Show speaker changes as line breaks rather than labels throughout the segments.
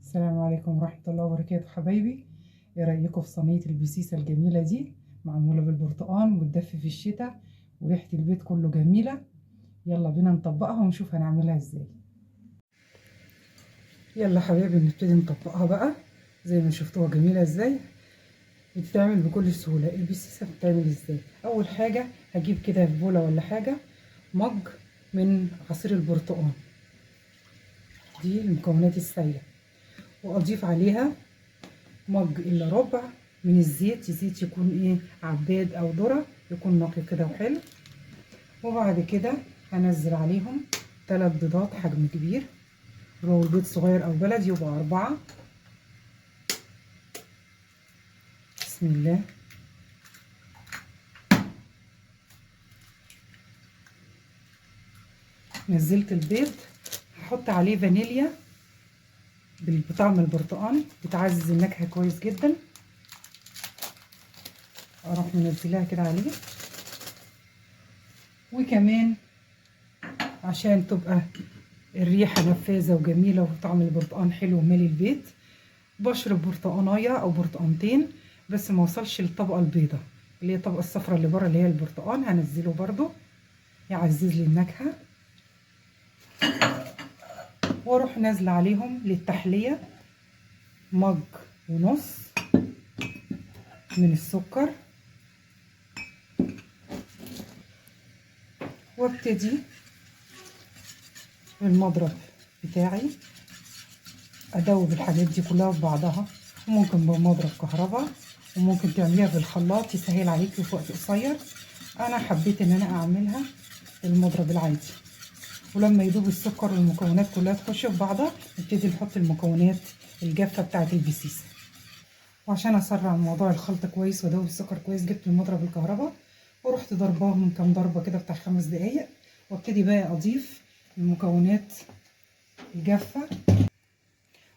السلام عليكم ورحمة الله وبركاته حبايبي. ايه رأيكم في صينية البسيسة الجميلة دي؟ معمولة بالبرتقال وتدفي في الشتاء وريحة البيت كله جميلة. يلا بينا نطبقها ونشوف هنعملها ازاي. يلا حبايبي نبتدي نطبقها بقى زي ما شفتوها جميلة ازاي. بتتعمل بكل سهولة. البسيسة بتتعمل ازاي؟ اول حاجة هجيب كده في بولة ولا حاجة مج من عصير البرتقال، دي المكونات السائلة، واضيف عليها مج الا ربع من الزيت. زيت يكون ايه، عباد او ذره، يكون نقي كده وحلو. وبعد كده هنزل عليهم 3 بيضات حجم كبير، لو البيض صغير او بلد يبقى 4. بسم الله. نزلت البيض، هحط عليه فانيليا بطعم البرتقال، بتعزز النكهه كويس جدا. اروح منزلها كده عليه. وكمان عشان تبقى الريحه نفاذه وجميله وطعم البرتقال حلو ومالي البيت، بشرب برتقانية او برتقانتين بس ما وصلش للطبقه البيضاء، اللي هي الطبقه الصفراء اللي بره اللي هي البرتقال. هنزله برضو يعزز لي النكهه. واروح نازله عليهم للتحليه مج ونص من السكر، وابتدي بالمضرب بتاعي ادوب الحاجات دي كلها في بعضها. وممكن بمضرب كهرباء، وممكن تعمليها بالخلاط يسهل عليكي في وقت قصير. انا حبيت ان انا اعملها بالمضرب العادي. ولما يدوب السكر والمكونات كلها تخش في بعضها، نبتدي نحط المكونات الجافه بتاعه البسيسه. وعشان اسرع موضوع الخلط كويس وادوب السكر كويس، جبت المضرب الكهرباء ورحت ضرباهم كام ضربه كده بتاع 5 دقايق. وابتدي بقى اضيف المكونات الجافه.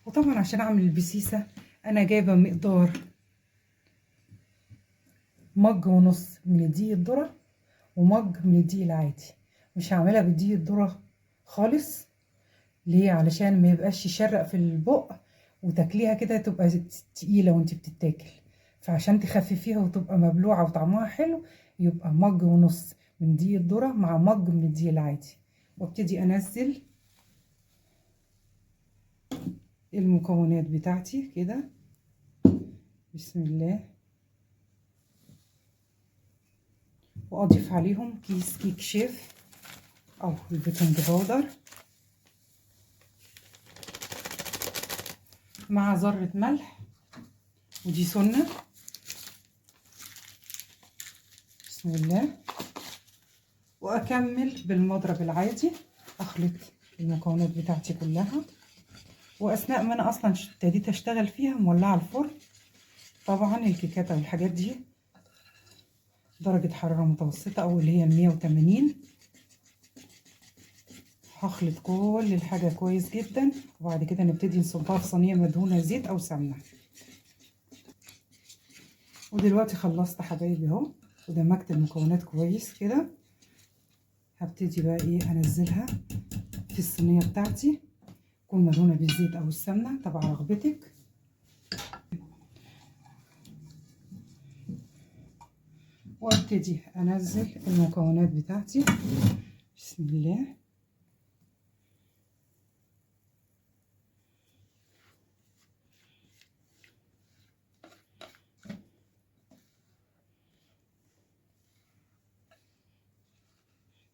وطبعا عشان اعمل البسيسه انا جايبه مقدار مج ونص من دقيق الذره ومج من الدقيق العادي. مش هعملها بالدقيق الذره خالص، ليه؟ علشان ما يبقاش يشرق في البق وتاكليها كده تبقى تقيله وانت بتتاكل. فعشان تخففيها وتبقى مبلوعه وطعمها حلو، يبقى مج ونص من دقيق الذره مع مج من الدقيق العادي. وابتدي انزل المكونات بتاعتي كده. بسم الله. واضيف عليهم كيس كيك شيف او البيكنج باودر مع ذرة ملح، ودي سنة. بسم الله. واكمل بالمضرب العادي اخلط المكونات بتاعتي كلها. واثناء ما انا اصلا ابتديت اشتغل فيها مولعه الفرن. طبعا الكيكات او الحاجات دي درجة حرارة متوسطة او اللي هي 180. هخلط كل الحاجة كويس جدا، وبعد كده نبتدي نصبها في صينية مدهونة زيت او سمنة. ودلوقتي خلصت حبايبي اهو، ودمجت المكونات كويس كده. هبتدي بقى ايه، انزلها في الصينية بتاعتي، تكون مدهونة بالزيت او السمنة تبع رغبتك. وابتدي انزل المكونات بتاعتي. بسم الله.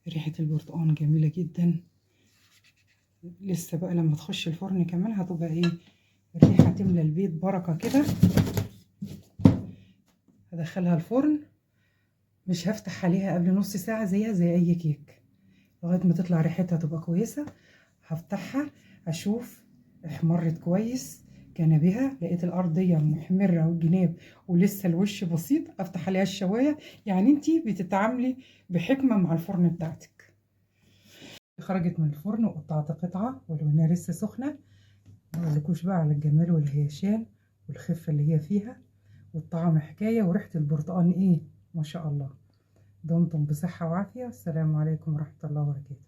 ريحة البرتقال جميلة جدا. لسه بقى لما تخش الفرن كمان هتبقى ايه، الريحة تملى البيت بركة كده. هدخلها الفرن، مش هفتح عليها قبل نص ساعة زيها زي اي كيك، لغاية ما تطلع ريحتها تبقى كويسة. هفتحها اشوف احمرت كويس جنبها، لقيت الارضية محمرة والجناب ولسه الوش بسيط، افتح عليها الشواية. يعني انتي بتتعاملي بحكمة مع الفرن بتاعتك. خرجت من الفرن وقطعت قطعة ولو انها لسه سخنة. مقولكوش بقى على الجمال والهيشان والخفة اللي هي فيها، والطعم حكاية، وريحة البرتقال ايه ما شاء الله. دمتم بصحة وعافية. السلام عليكم ورحمة الله وبركاته.